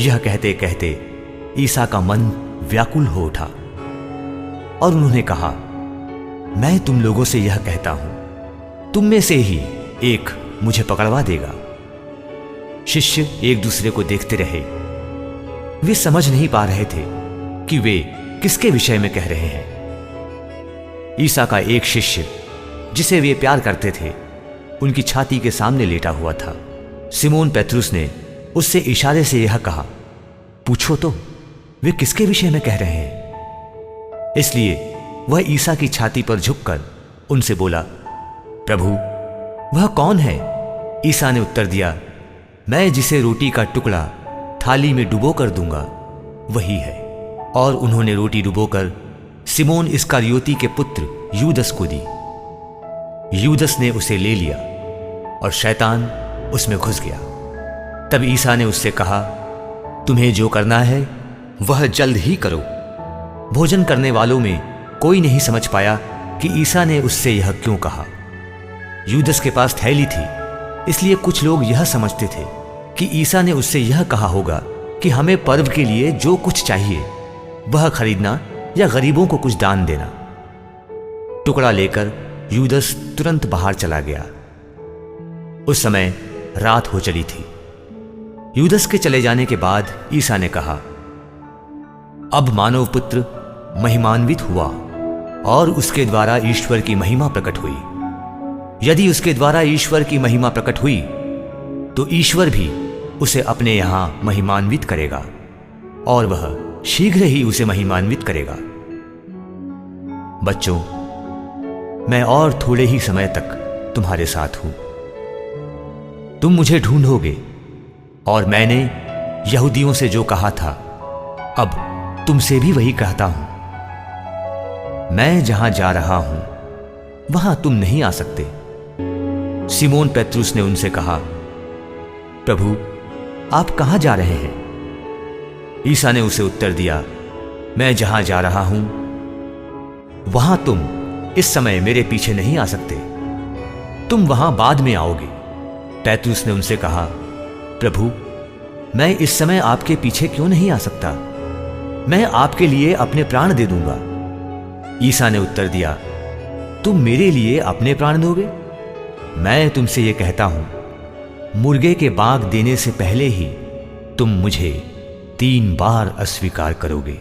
यह कहते कहते ईसा का मन व्याकुल हो उठा और उन्होंने कहा, मैं तुम लोगों से यह कहता हूं, तुम में से ही एक मुझे पकड़वा देगा। शिष्य एक दूसरे को देखते रहे। वे समझ नहीं पा रहे थे कि वे किसके विषय में कह रहे हैं। ईसा का एक शिष्य जिसे वे प्यार करते थे उनकी छाती के सामने लेटा हुआ था। सिमोन पेत्रुस ने उससे इशारे से यह कहा, पूछो तो वे किसके विषय में कह रहे हैं। इसलिए वह ईसा की छाती पर झुककर उनसे बोला, प्रभु वह कौन है? ईसा ने उत्तर दिया, मैं जिसे रोटी का टुकड़ा थाली में डुबो कर दूंगा वही है। और उन्होंने रोटी डुबोकर सिमोन इस्करियोती के पुत्र यूदस को दी। यूदस ने उसे ले लिया और शैतान उसमें घुस गया। तब ईसा ने उससे कहा, तुम्हें जो करना है वह जल्द ही करो। भोजन करने वालों में कोई नहीं समझ पाया कि ईसा ने उससे यह क्यों कहा। यूदस के पास थैली थी, इसलिए कुछ लोग यह समझते थे कि ईसा ने उससे यह कहा होगा कि हमें पर्व के लिए जो कुछ चाहिए वह खरीदना या गरीबों को कुछ दान देना। टुकड़ा लेकर यूदस तुरंत बाहर चला गया। उस समय रात हो चली थी। यूदस के चले जाने के बाद ईसा ने कहा, अब मानव पुत्र महिमान्वित हुआ और उसके द्वारा ईश्वर की महिमा प्रकट हुई। यदि उसके द्वारा ईश्वर की महिमा प्रकट हुई तो ईश्वर भी उसे अपने यहां महिमान्वित करेगा और वह शीघ्र ही उसे महिमान्वित करेगा। बच्चों, मैं और थोड़े ही समय तक तुम्हारे साथ हूं। तुम मुझे ढूंढोगे और मैंने यहूदियों से जो कहा था अब तुमसे भी वही कहता हूं। मैं जहां जा रहा हूं वहां तुम नहीं आ सकते। सिमोन पेत्रुस ने उनसे कहा, प्रभु आप कहां जा रहे हैं? ईसा ने उसे उत्तर दिया, मैं जहां जा रहा हूं वहां तुम इस समय मेरे पीछे नहीं आ सकते, तुम वहां बाद में आओगे। पेत्रुस ने उनसे कहा, प्रभु मैं इस समय आपके पीछे क्यों नहीं आ सकता? मैं आपके लिए अपने प्राण दे दूंगा। ईसा ने उत्तर दिया, तुम मेरे लिए अपने प्राण दोगे? मैं तुमसे यह कहता हूं, मुर्गे के बाग देने से पहले ही तुम मुझे 3 बार अस्वीकार करोगे।